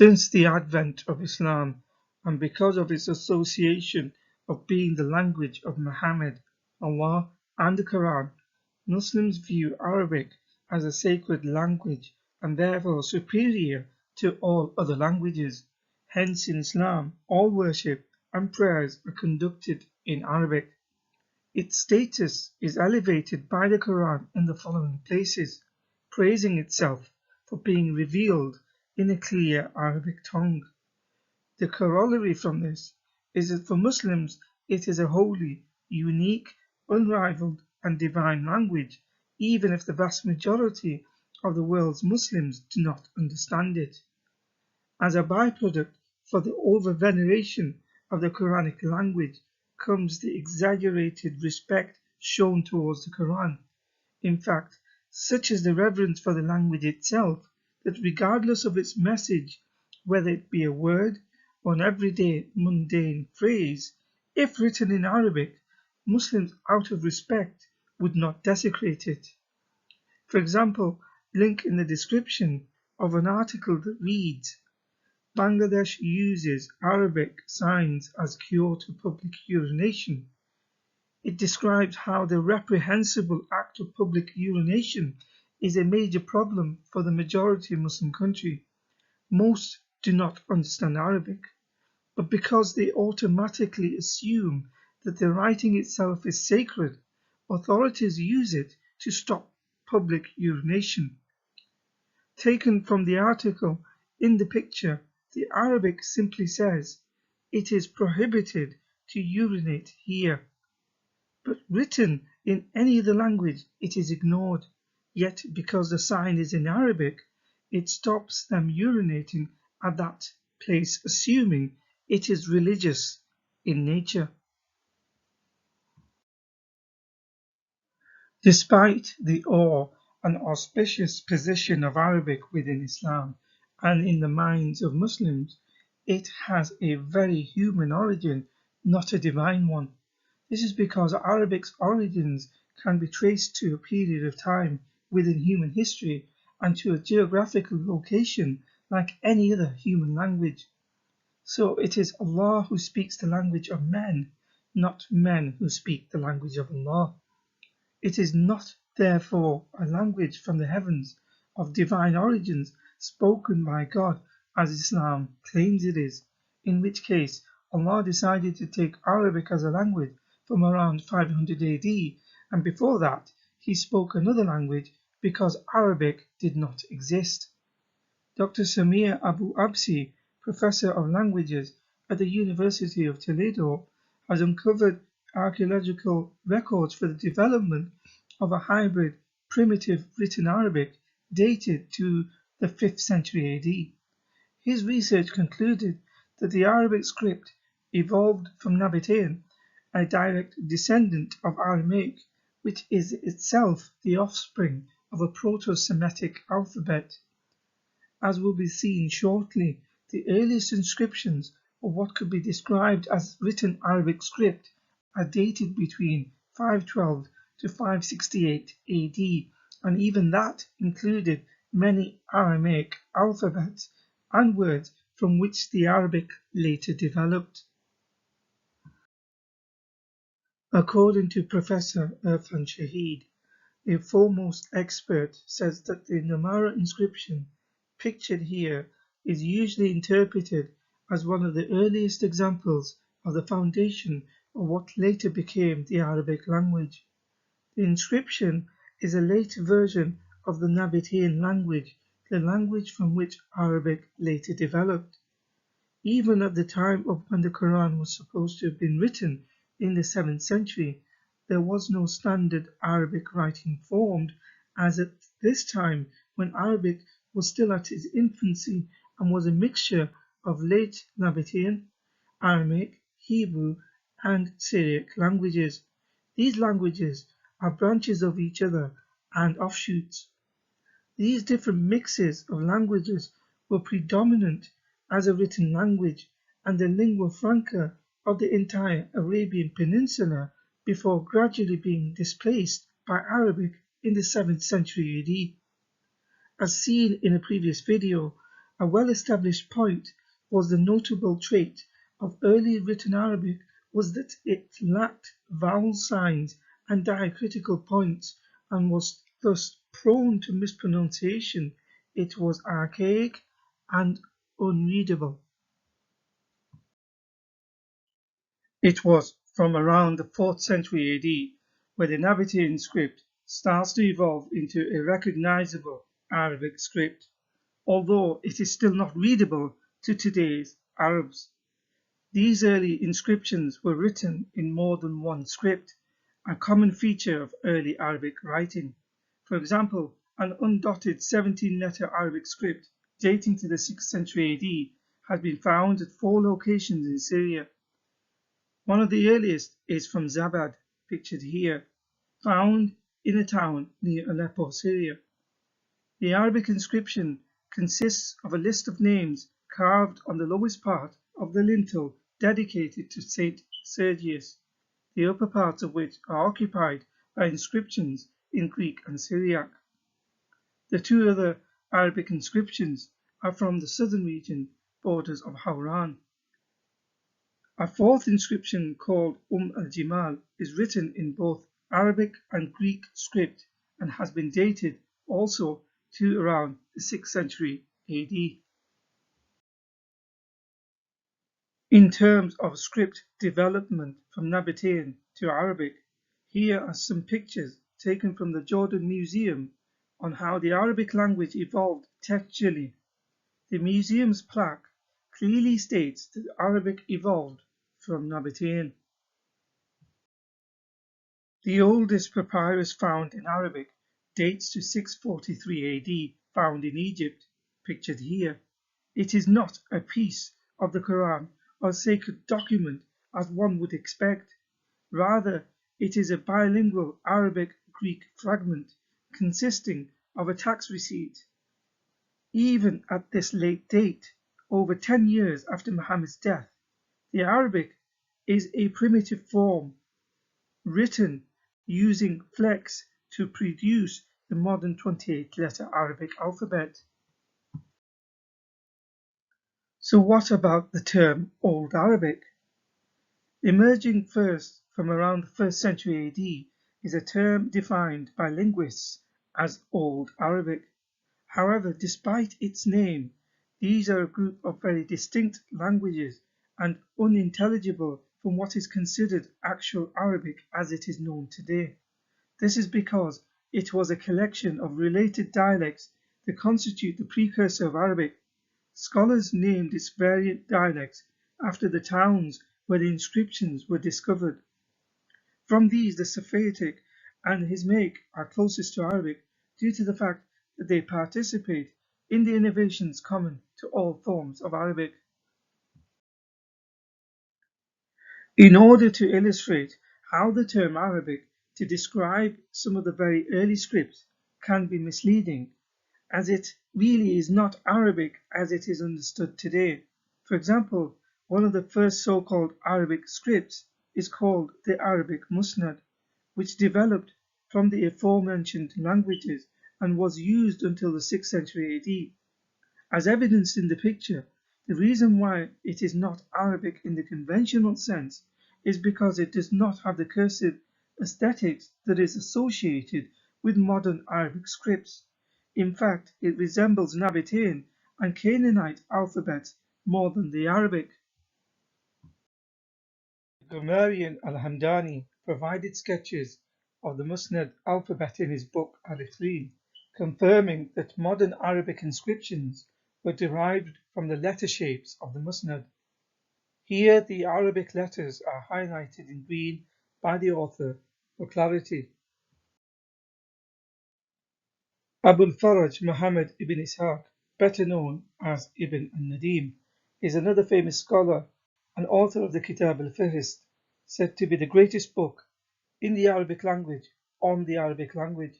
Since the advent of Islam, and because of its association of being the language of Muhammad, Allah, and the Quran, Muslims view Arabic as a sacred language and therefore superior to all other languages. Hence, in Islam, all worship and prayers are conducted in Arabic. Its status is elevated by the Quran in the following places, praising itself for being revealed in a clear Arabic tongue. The corollary from this is that for Muslims it is a holy, unique, unrivaled and divine language, even if the vast majority of the world's Muslims do not understand it. As a byproduct for the over-veneration of the Quranic language comes the exaggerated respect shown towards the Quran. In fact, such is the reverence for the language itself that regardless of its message, whether it be a word or an everyday mundane phrase, if written in Arabic, Muslims out of respect would not desecrate it. For example, link in the description of an article that reads, Bangladesh uses Arabic signs as cure to public urination. It describes how the reprehensible act of public urination is a major problem for the majority Muslim country. Most do not understand Arabic, but because they automatically assume that the writing itself is sacred, authorities use it to stop public urination. Taken from the article, in the picture, the Arabic simply says, "It is prohibited to urinate here." But written in any other language it is ignored, yet because the sign is in Arabic, it stops them urinating at that place, assuming it is religious in nature. Despite the awe and auspicious position of Arabic within Islam and in the minds of Muslims, it has a very human origin, not a divine one. This is because Arabic's origins can be traced to a period of time within human history and to a geographical location like any other human language. So it is Allah who speaks the language of men, not men who speak the language of Allah. It is not, therefore, a language from the heavens of divine origins spoken by God as Islam claims it is, in which case Allah decided to take Arabic as a language from around 500 AD, and before that he spoke another language because Arabic did not exist. Dr. Samir Abu Absi, professor of languages at the University of Toledo, has uncovered archaeological records for the development of a hybrid primitive written Arabic dated to the 5th century AD. His research concluded that the Arabic script evolved from Nabatean, a direct descendant of Aramaic, which is itself the offspring of a Proto-Semitic alphabet. As will be seen shortly, the earliest inscriptions of what could be described as written Arabic script are dated between 512 to 568 AD, and even that included many Aramaic alphabets and words from which the Arabic later developed. According to Professor Irfan Shahid, a foremost expert says that the Namara inscription pictured here is usually interpreted as one of the earliest examples of the foundation of what later became the Arabic language. The inscription is a later version of the Nabatean language, the language from which Arabic later developed. Even at the time of when the Quran was supposed to have been written in the 7th century, there was no standard Arabic writing formed, as at this time when Arabic was still at its infancy and was a mixture of late Nabatean, Aramaic, Hebrew, and Syriac languages. These languages are branches of each other and offshoots. These different mixes of languages were predominant as a written language and the lingua franca of the entire Arabian Peninsula before gradually being displaced by Arabic in the 7th century AD. As seen in a previous video, A well-established point was the notable trait of early written Arabic was that it lacked vowel signs and diacritical points and was thus prone to mispronunciation. It was archaic and unreadable. It was from around the 4th century AD where the Nabatean script starts to evolve into a recognizable Arabic script, although it is still not readable to today's Arabs. These early inscriptions were written in more than one script, a common feature of early Arabic writing. For example, an undotted 17-letter Arabic script dating to the 6th century AD has been found at 4 locations in Syria. One of the earliest is from Zabad, pictured here, found in a town near Aleppo, Syria. The Arabic inscription consists of a list of names carved on the lowest part of the lintel dedicated to Saint Sergius, the upper parts of which are occupied by inscriptions in Greek and Syriac. The 2 other Arabic inscriptions are from the southern region borders of Hauran. A 4th inscription called al-Jimal is written in both Arabic and Greek script and has been dated also to around the 6th century AD. In terms of script development from Nabatean to Arabic, here are some pictures taken from the Jordan Museum on how the Arabic language evolved textually. The museum's plaque clearly states that Arabic evolved from Nabatean. The oldest papyrus found in Arabic dates to 643 AD, found in Egypt, pictured here. It is not a piece of the Quran or sacred document as one would expect. Rather, it is a bilingual Arabic-Greek fragment consisting of a tax receipt. Even at this late date, over 10 years after Muhammad's death, the Arabic is a primitive form written using flex to produce the modern 28-letter Arabic alphabet. So what about the term Old Arabic? Emerging first from around the 1st century AD is a term defined by linguists as Old Arabic. However, despite its name, these are a group of very distinct languages and unintelligible from what is considered actual Arabic as it is known today. This is because it was a collection of related dialects that constitute the precursor of Arabic. Scholars named its variant dialects after the towns where the inscriptions were discovered. From these, the Safaitic and Hismaic are closest to Arabic due to the fact that they participate in the innovations common to all forms of Arabic. In order to illustrate how the term Arabic to describe some of the very early scripts can be misleading, as it really is not Arabic as it is understood today. For example, one of the first so-called Arabic scripts is called the Arabic Musnad, which developed from the aforementioned languages and was used until the 6th century AD. As evidenced in the picture, the reason why it is not Arabic in the conventional sense is because it does not have the cursive aesthetics that is associated with modern Arabic scripts. In fact, it resembles Nabatean and Canaanite alphabets more than the Arabic. The grammarian Al-Hamdani provided sketches of the Musnad alphabet in his book Al-Ikhleen, confirming that modern Arabic inscriptions were derived from the letter shapes of the Musnad. Here the Arabic letters are highlighted in green by the author for clarity. Abul Faraj Muhammad ibn Ishaq, better known as Ibn al-Nadim, is another famous scholar and author of the Kitab al-Fihrist, said to be the greatest book in the Arabic language on the Arabic language.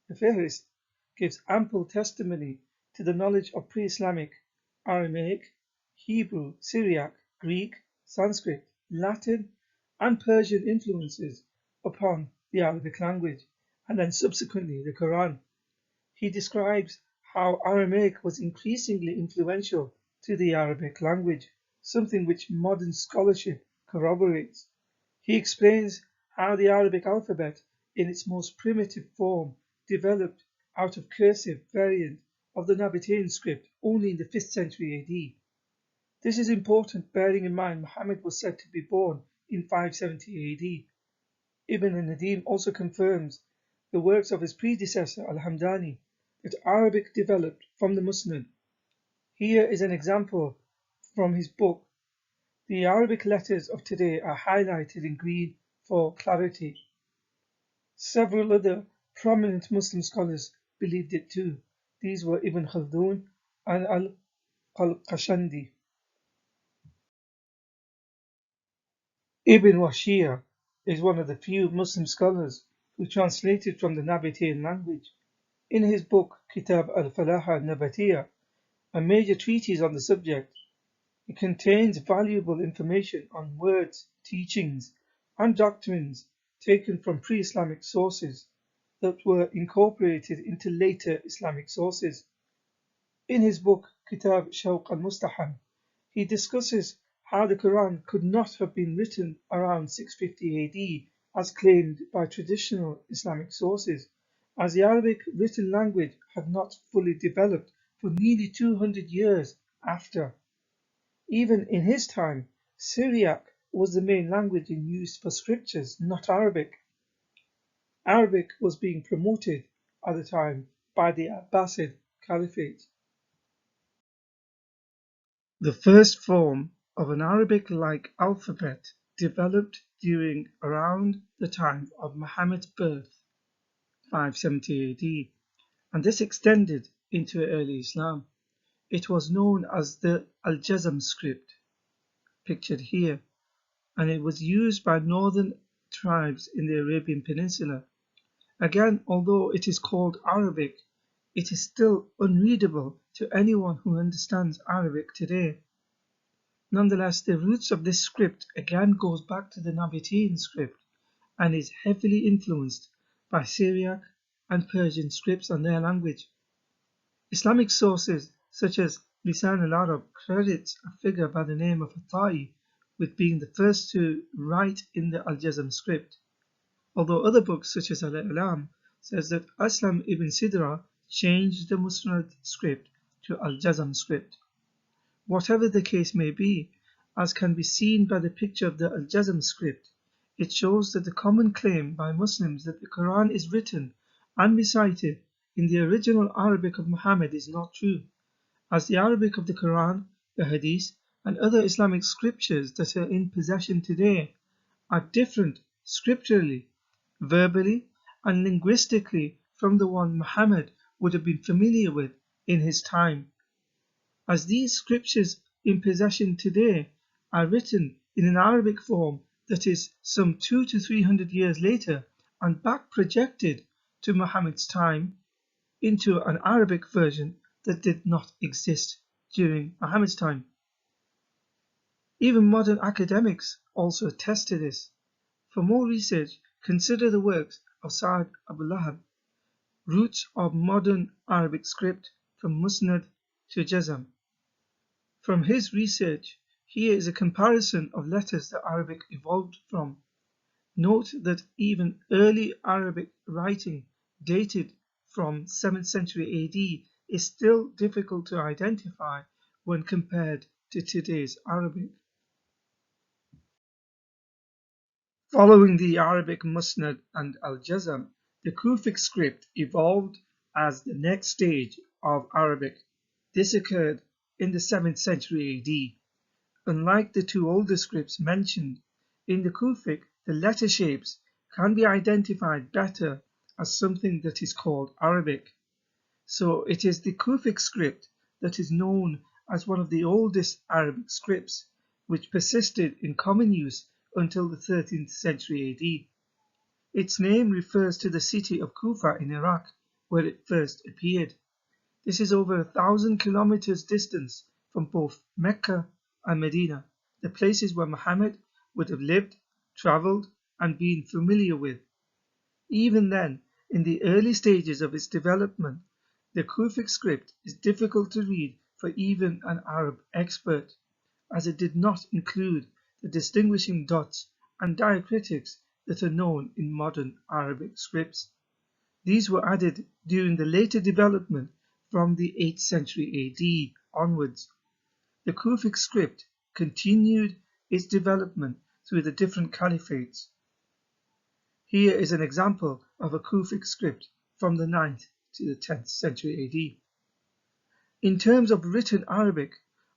The Fihrist gives ample testimony to the knowledge of pre-Islamic Aramaic, Hebrew, Syriac, Greek, Sanskrit, Latin, and Persian influences upon the Arabic language, and then subsequently the Quran. He describes how Aramaic was increasingly influential to the Arabic language, something which modern scholarship corroborates. He explains how the Arabic alphabet, in its most primitive form, developed out of cursive variant of the Nabatean script only in the 5th century AD. This is important bearing in mind Muhammad was said to be born in 570 AD. Ibn al-Nadim also confirms the works of his predecessor Al-Hamdani that Arabic developed from the Musnad. Here is an example from his book. The Arabic letters of today are highlighted in green for clarity. Several other prominent Muslim scholars believed it too. These were Ibn Khaldun and Al-Qalqashandi. Ibn Washir is one of the few Muslim scholars who translated from the Nabatean language. In his book Kitab al-Falaha al-Nabatiyya, a major treatise on the subject, it contains valuable information on words, teachings, and doctrines taken from pre-Islamic sources that were incorporated into later Islamic sources. In his book Kitab Shawq al-Mustaham, he discusses how the Quran could not have been written around 650 AD as claimed by traditional Islamic sources, as the Arabic written language had not fully developed for nearly 200 years after. Even in his time, Syriac was the main language in use for scriptures, not Arabic. Arabic was being promoted at the time by the Abbasid Caliphate. The first form of an Arabic-like alphabet developed during around the time of Muhammad's birth, 570 AD, and this extended into early Islam. It was known as the Al-Jazm script, pictured here, and it was used by northern tribes in the Arabian Peninsula. Again, although it is called Arabic, it is still unreadable to anyone who understands Arabic today. Nonetheless, the roots of this script again goes back to the Nabatean script and is heavily influenced by Syriac and Persian scripts and their language. Islamic sources such as Lisan al-Arab credits a figure by the name of Atai with being the first to write in the Al-Jazm script, although other books such as Al-I'lam says that Aslam ibn Sidra changed the Musnad script to Al-Jazm script. Whatever the case may be, as can be seen by the picture of the Al-Jazm script, it shows that the common claim by Muslims that the Quran is written and recited in the original Arabic of Muhammad is not true, as the Arabic of the Quran, the Hadith, and other Islamic scriptures that are in possession today are different scripturally, verbally, and linguistically from the one Muhammad would have been familiar with in his time. As these scriptures in possession today are written in an Arabic form that is some 200 to 300 years later and back projected to Muhammad's time into an Arabic version that did not exist during Muhammad's time. Even modern academics also attest to this. For more research, consider the works of Sa'd Abu Lahab, Roots of Modern Arabic Script from Musnad to Jazm. From his research, here is a comparison of letters that Arabic evolved from. Note that even early Arabic writing dated from 7th century AD is still difficult to identify when compared to today's Arabic. Following the Arabic Musnad and Al-Jazm, the Kufic script evolved as the next stage of Arabic. This occurred in the 7th century AD. Unlike the two older scripts mentioned, in the Kufic, the letter shapes can be identified better as something that is called Arabic. So it is the Kufic script that is known as one of the oldest Arabic scripts, which persisted in common use until the 13th century AD. Its name refers to the city of Kufa in Iraq, where it first appeared. This is over 1,000 kilometers distance from both Mecca and Medina, the places where Muhammad would have lived, travelled, and been familiar with. Even then, in the early stages of its development, The Kufic script is difficult to read for even an Arab expert, as it did not include the distinguishing dots and diacritics that are known in modern Arabic scripts. These were added during the later development from the 8th century AD onwards. The Kufic script continued its development through the different caliphates. Here is an example of a Kufic script from the 9th to the 10th century AD. In terms of written Arabic,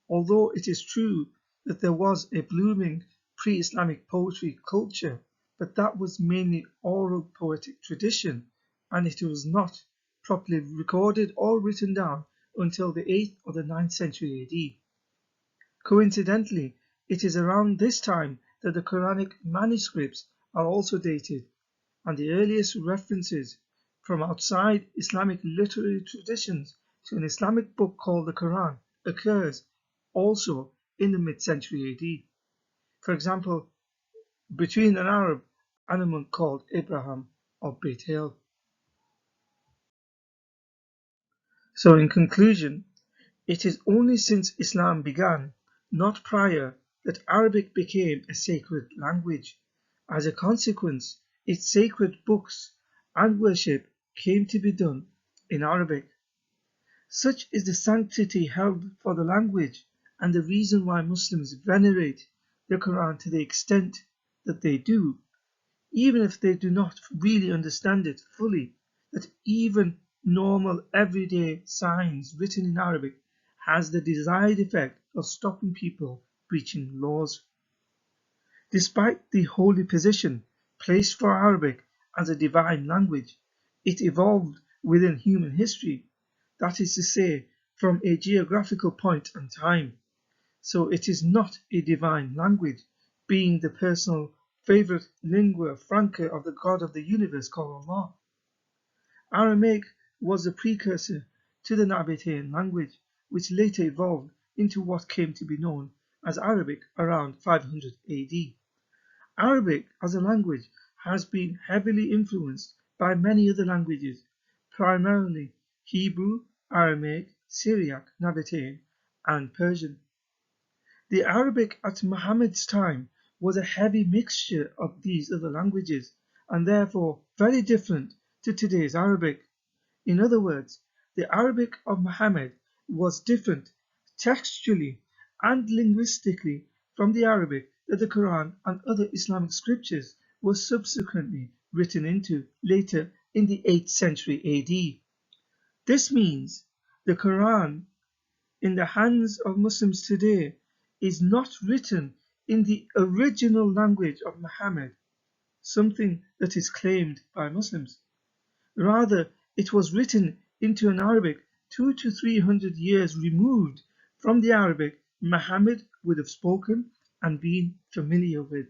although it is true that there was a blooming pre-Islamic poetry culture, but that was mainly oral poetic tradition, and it was not properly recorded or written down until the 8th or the 9th century AD. Coincidentally, it is around this time that the Quranic manuscripts are also dated, and the earliest references from outside Islamic literary traditions to an Islamic book called the Quran occurs also in the mid-century AD. For example, between an Arab and a monk called Abraham of Beit Hil. So in conclusion, it is only since Islam began, not prior, that Arabic became a sacred language. As a consequence, its sacred books and worship came to be done in Arabic. Such is the sanctity held for the language and the reason why Muslims venerate the Quran to the extent that they do, even if they do not really understand it fully, that even normal everyday signs written in Arabic has the desired effect of stopping people breaching laws. Despite the holy position placed for Arabic as a divine language, it evolved within human history, that is to say, from a geographical point in time. So it is not a divine language, being the personal favorite lingua franca of the God of the universe called Allah. Aramaic was the precursor to the Nabatean language, which later evolved into what came to be known as Arabic around 500 AD. Arabic as a language has been heavily influenced by many other languages, primarily Hebrew, Aramaic, Syriac, Nabatean, and Persian. The Arabic at Muhammad's time was a heavy mixture of these other languages, and therefore very different to today's Arabic. In other words, the Arabic of Muhammad was different textually and linguistically from the Arabic that the Quran and other Islamic scriptures were subsequently written into later in the 8th century AD. This means the Quran in the hands of Muslims today is not written in the original language of Muhammad, something that is claimed by Muslims. Rather, it was written into an Arabic 200 to 300 years removed from the Arabic Muhammad would have spoken and been familiar with.